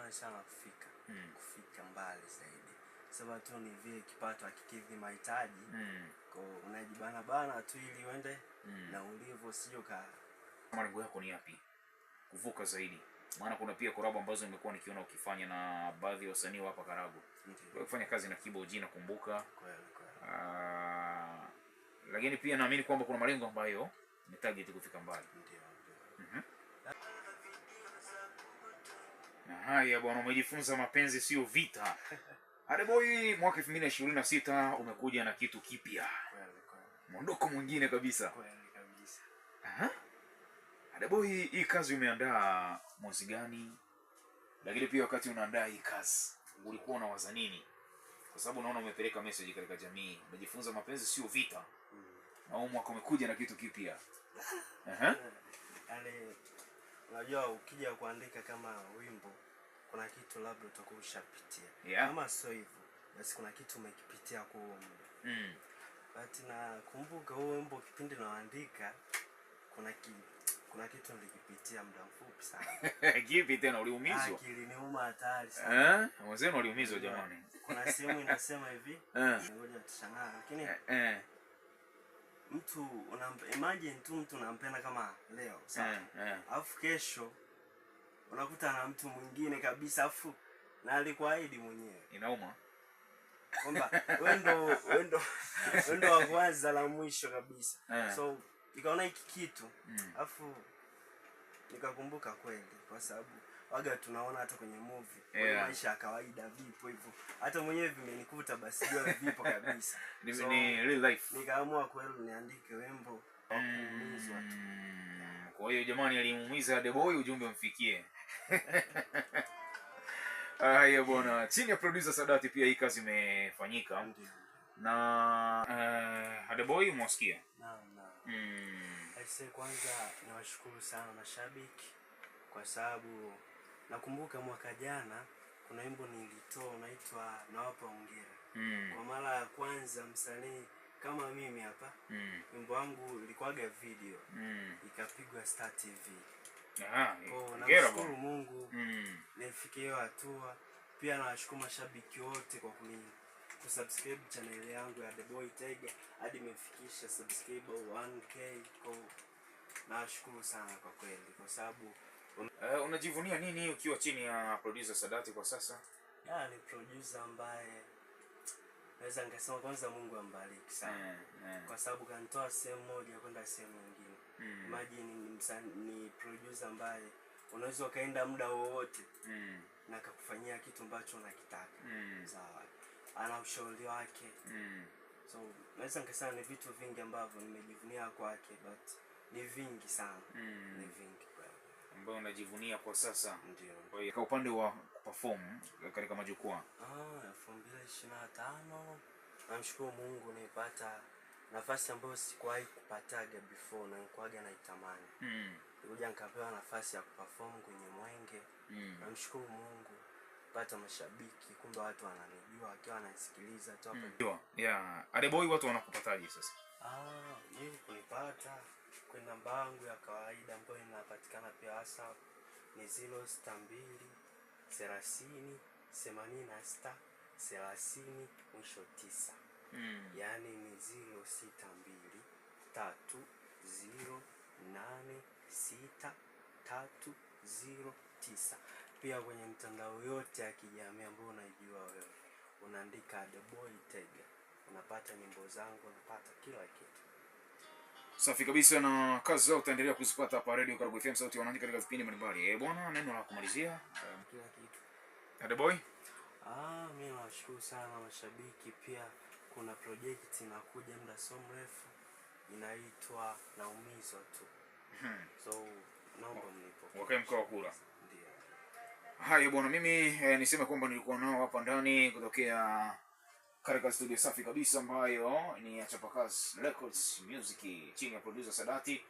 natamani sana kufika mbali zaidi. Sababu tu ni vile kipato hakikidhi mahitaji. Kwa unajibana bana tu ili uende na ulivyo, sio ka. Malengo yako ni yapi kuvuka zaidi? Maana kuna pia collab ambazo nimekuwa nikiona ukifanya na baadhi ya wasanii hapa Karago. Wewe kufanya kazi na Kibo G nakumbuka. Kweli. Lakini pia naamini kwamba kuna malengo ambayo ni target kufika mbali. Ndio. Na haya bwana, umejifunza mapenzi sio vita. Adeboy, mwaka 2026 umekuja na kitu kipya. Kweli. Mwondoko mwingine kabisa. Kweli kabisa. Adeboy, hii kazi umeandaa mwezi gani? Lakini pia wakati unaandaa hii kazi ulikuwa unawaza nini? Kwa sababu naona umepeleka message katika jamii. Umejifunza mapenzi sio vita. Na huu mwaka umekuja na kitu kipya. Yaani unajua ukija kuandika kama wimbo kuna kitu labda utakuwa ushapitia. Kama sio hivyo basi kuna kitu umekipitia kwa huo muda. But nakumbuka huo wimbo kipindi naandika kuna kitu nilikipitia muda mfupi sana. Kipi tena, uliumizwa? Kiliniuma hatari sana. Wazenu waliumizwa jamani. Kuna sehemu inasema hivi, ngoja tutashangaa, lakini mtu imagine tu mtu unampenda kama leo, sawa? Alafu kesho unakuta na mtu mwingine kabisa, alafu na alikuahidi mwenyewe. Inauma. Kwamba wendo wa kwanza la mwisho kabisa. So nikaona hiki kitu, alafu nikakumbuka kweli, kwa sababu waga tunaona hata kwenye movie, kwa maisha ya kawaida vipo hivyo. Hata mwenyewe vimenikuta basi ndio vipo kabisa. So, ni real life. Nikaamua kweli niandike wimbo wa kuumizwa tu. Kwa hiyo jamani, alimuumiza Adeboy, ujumbe umfikie. Haya bwana, chini ya producer Sadati pia hii kazi imefanyika. Na Adeboy mwasikia? Naam. Kwanza niwashukuru sana mashabiki kwa sababu nakumbuka mwaka jana kuna wimbo nilitoa unaitwa Nawapa Hongera. Kwa mara ya kwanza msanii kama mimi hapa, wimbo wangu ilikuwaga video, ikapigwa Star TV. Nashukuru Mungu nifikie hiyo hatua. Pia nawashukuru mashabiki wote kwa kusubscribe channel yangu ya Adeboy Tiger hadi imefikisha subscriber 1K. Nashukuru sana kwa kweli, kwa sababu unajivunia nini ukiwa chini ya producer Sadati kwa sasa? Ni producer ambaye naweza ngasema kwanza Mungu ambariki sana. Kwa sababu kanitoa sehemu moja kwenda sehemu nyingine. Imagine ni producer ambaye unaweza kaenda muda wowote na akakufanyia kitu ambacho unakitaka. Sawa. Ana ushauri wake. So naweza ngasema ni vitu vingi ambavyo nimejivunia kwake, but ni vingi sana. Ni vingi kweli ambao unajivunia kwa sasa. Ndio. Kwa upande wa perform katika majukwaa 2025 namshukuru Mungu nilipata nafasi ambayo sikuwahi kupataga before na nilikuwaga naitamani. Nilikuja nikapewa nafasi ya kuperform kwenye Mwenge. Namshukuru Mungu pata mashabiki, kumbe watu wananijua wakiwa wanasikiliza tu hapa. Adeboy, watu wanakupataje sasa? Mimi kunipata kwa namba yangu ya kawaida ambayo inapatikana pia WhatsApp ni 062 30 86 30 mwisho 9. Yaani ni 062 30 86 309. Pia kwenye mtandao yote ya kijamii ambayo unajua wewe unaandika Adeboy Tiger, unapata nyimbo zangu, unapata kila kitu. Safi kabisa, na kazi zao utaendelea kuzipata hapa Radio Karago FM, sauti wanaandika katika vipindi mbalimbali. Bwana, neno la kumalizia? Kila kitu. Adeboy? Mimi nawashukuru sana mashabiki. Pia kuna project inakuja muda so mrefu inaitwa Naumizwa Tu. So naomba mnipo. Wakae mkao wa kula. Ndio. Haya bwana, mimi niseme kwamba nilikuwa nao hapa ndani kutokea katika studio safi kabisa ambayo ni ya Chapakazi Records Music chini ya producer Sadati.